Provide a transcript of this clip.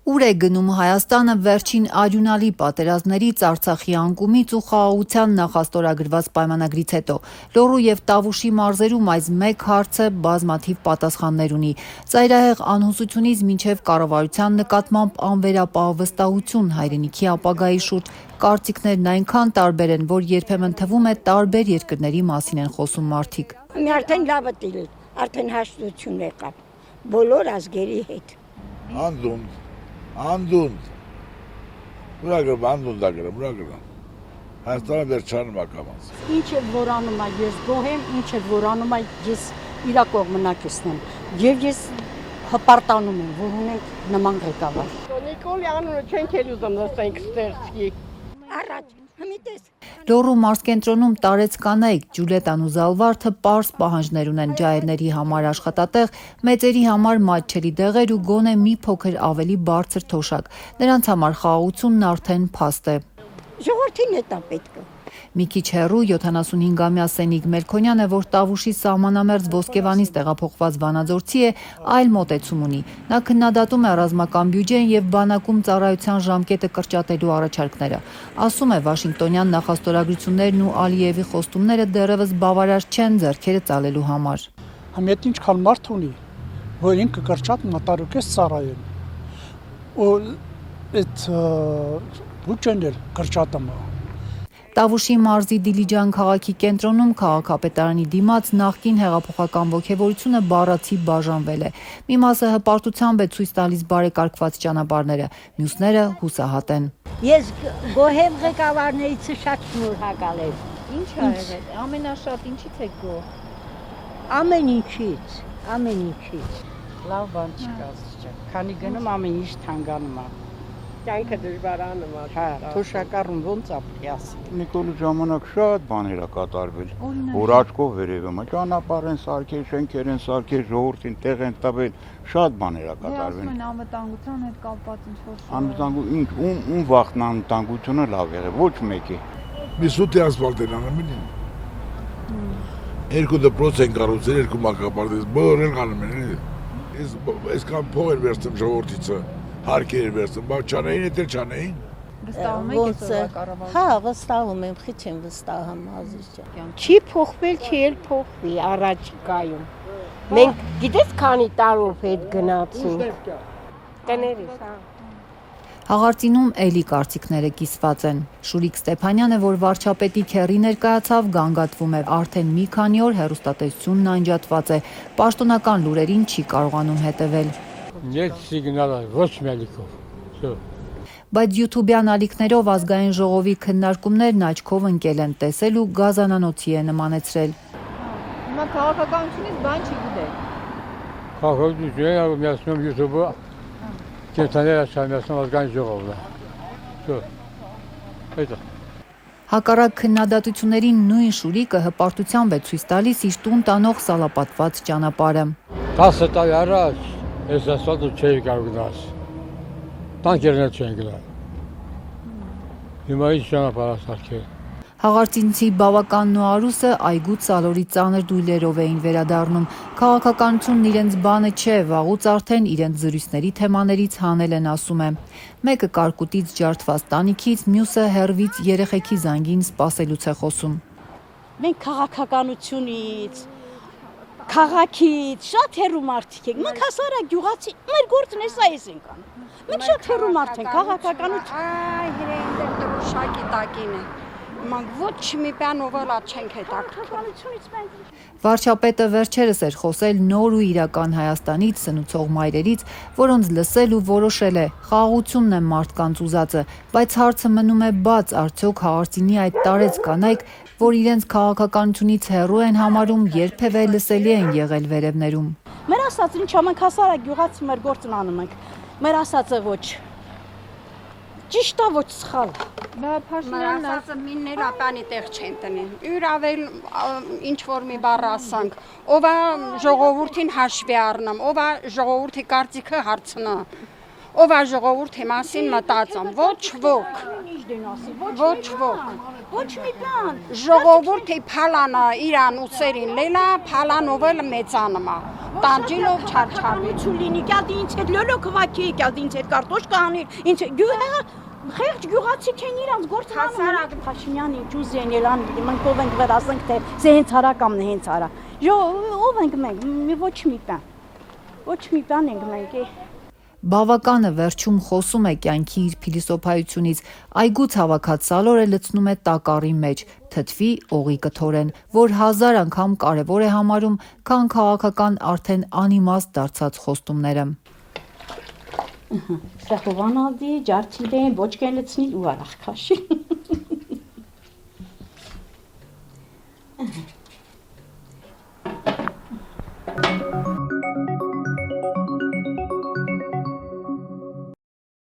Ուր է գնում Հայաստանը վերջին արյունալի պատերազմներից, Արցախի անկումից ու խաղաղության նախաստորագրված պայմանագրից հետո։ Լոռու և Տավուշի մարզերում այս մեկ հարցը բազմաթիվ պատասխաններ ունի։ Ծայրահեղ անհուսությունից մինչև կառավարության նկատմամբ անվերապահ վստահություն հայրենիքի ապագայի շուրջ կարծիքներն այնքան տարբեր են, որ երբեմն թվում է տարբեր երկրների մասին են խոսում մարդիկ։ Արդեն լավը տիրել, արդեն հաշտություն եկավ բոլոր ազգերի հետ։ Անդունդ, ուրագրում, անդունդագրում, ուրագրում, Հայաստանը վերջանում ակամանց։ Ինչ է որանում է, ես գոհեմ, ինչ է որանում է, ես իրա կողմնակիցն եմ, և ես հպարտանում եմ, որ ունենք նման ղեկավար։ Նիկոլի անունը չենք էլ ուզում նստենք ստեղծի։ Առաջ, հմիտես։ Լոռու մարզկենտրոնում տարեց կանայք Ջուլետան ու Զալվարդը պարզ պահանջներ ունեն ջահելների համար աշխատատեղ, մեծերի համար մատչելի դեղեր ու գոնե մի փոքր ավելի բարձր թոշակ։ Նրանց համար խաղաղությունն արդեն փաստ է։ Ժողովրդին է դա պետք է։ Մի քիչ հեռու 75-ամյա Սենիկ Մելքոնյանը, որ Տավուշի սահմանամերձ Ոսկեվանից տեղափոխված վանաձորցի է, այլ մոտեցում ունի։ Նա քննադատում է ռազմական բյուջեն և բանակում ծառայության ժամկետը կրճատելու առաջարկները։ Ասում է, Վաշինգտոնյան նախաստորագրություններն ու Ալիևի խոստումները դեռևս բավարար չեն ձեռքերը ծալելու համար։ Համետ ինչքան մարդ ունի, որ ինքը կրճատ մատարուկես ծառայեն։ Ու այդ բյուջեն էլ կրճատում է։ Տավուշի մարզի Դիլիջան քաղաքի կենտրոնում քաղաքապետարանի դիմաց նախկին հեղափոխական ոգևորությունը բառացի բաժանվել է։ Մի մասը հպարտությամբ է ցույց տալիս բարեկարգված ճանապարհները, մյուսները հուսահատ են։ Ես գոհեմ ղեկավարներից շատ շնորհակալ եմ։ Ինչ ա եղել, ամենաշատ ինչից եք գոհ։ Ամեն ինչից։ Լավ բան չկա, քանի գնում ամեն ինչ թանկանում է։ Կյանքը դժվարանում է։ Հա, թոշակառուն ոնց ապրես։ Նիկոլի ժամանակ շատ բաներ ա կատարվել։ Որ աչքով վերևում է, ճանապարհ են սարքել, շենքեր են սարքել, ժողովրդին տեղ են տվել, շատ բաներ ա կատարվել։ Անվտանգության հետ կապված ինչ-որ։ Անվտանգություն, ինչ, ում վախն անվտանգությունը լավ եղել, ոչ մեկի։ Մի սուտի ասֆալտ են անում են։ Երկու դպրոց են կառուցել, երկու մանկապարտեզ, բոլորն են անում են։ Այսքան փող են վերցնում ժողովրդիցը, հարկեր են վերցնում, բայց չանեին, էդ էլ չանեին։ Վստահում եք այսօրվա կառավարությունը։ Հա, վստահում եմ, քիչ եմ վստահում ազիզջան։ Չի փոխվել, չի էլ փոխվի առաջիկայում։ Մենք գիտես քանի տարով հետ գնացինք։ Տներիս, հա։ Հաղարծինում էլի կարծիքները կիսված են։ Շուրիկ Ստեփանյանը, որ վարչապետի քեռի ներկայացավ, գանգատվում է, արդեն մի քանի օր հեռուստատեսությունն անջատված է, պաշտոնական լուրերին չի կարողանում հետևել։ Нет сигнала, ոչ մելիքով։ Всё։ Բայց YouTube-յան ալիքներով ազգային ժողովի քննարկումներն աչքով ընկել են, տեսել ու գազանանոցի է նմանեցրել։ Հիմա քաղաքականությունից բան չգիտեք։ Քաղաքականությունը միացնում YouTube-ը, կենտրոնները միացնում ազգային ժողովը։ Всё։ Այդ Հակառակ քննադատություններին նույն Շուրիկը հպարտությամբ է ցույց տալիս իր տուն տանող սալապատված ճանապարհը։ 10 տարի առաջ այս ասfaltը չէի կարող գնաս։ Տանկերներ չեն գնալ։ Հիմա ինչ ճանապարհ ասարքել։ Հաղարծինցի Բավականն ու Արուսը այգու ծալորի ծանր դույլերով էին վերադառնում։ Քաղաքականությունն իրենց բանը չէ, վաղուց արդեն իրենց զրույցների թեմաներից հանել են, ասում է։ Մեկը կարկուտից ջարդված տանիքից, մյուսը հեռվից երեխեքի զանգին սպասելուց է խոսում։ Մենք քաղաքականությունից, քաղաքից շատ հեռու մարդիկ ենք։ Մենք հասարակ գյուղացի, մեր գործն է սա ենք անում։ Մենք շատ հեռու մարդ ենք, քաղաքականություն։ Այ իրենք դրոշակի տակին է։ Մենք ոչ մի բան ովալա չենք հետաքրքրությունից մենք։ Վարչապետը վերջերս էր խոսել նոր ու իրական Հայաստանից, սնուցող մայրերից, որոնց լսել ու որոշել է, խաղաղությունն է մարդկանց ուզածը, բայց հարցը մնում է բաց, արդյոք Հաղարծինի այդ տարեց կանայք, որ իրենց քաղաքականությունից հեռու են համարում, երբևէ լսելի են եղել վերևներում։ Մեր ասած ինչ մենք հասարակ գյուղացի մեր գործն անում ենք։ Մեր ասածը ոչ ճիշտ է, ոչ սխալ։ Փաշինյանն ասածը միններ ապանի տեղ չեն տնին։ Յուրավել ինչ որ մի բառ ասանք, ով է ժողովրդին հաշվի առնամ, ով է ժողովրդի կարծիքը հարցնա։ Ով է ժողովուրդի մասին մտածում, ոչ ոք, ոչ ոք։ Ոչ մի բան։ Ժողովուրդի փալանը իրան ուսերին լելա, փալանով էլ մեծանումա։ Տանջելով չարչարվի։ Չուլինի, կյալդի ինձ հետ լոլոք վաքի, կյալդի ինձ հետ կարտոշ կանիր, ինձ խեղճ գյուղացիք են իրանց գործարակ Փաշինյանի ջուզեն ելան, մենք ով ենք վերածենք, թե זה հենց հարակամն է, հենց արա։ Ով ենք մենք, ոչ մի բան ենք մենք։ Բավականը վերջում խոսում է կյանքի իր փիլիսոփայությունից, այգուց հավաքած սալորը լցնում է տակառի մեջ, թթվի օղի կթորեն, որ 1000 անգամ կարևոր է համարում, քան քաղաքական արդեն անիմաստ դարձած խոստումները։ Սա հովանալդի, ջարդիլեն, ոչ կեն լցնի ու արախ քաշի։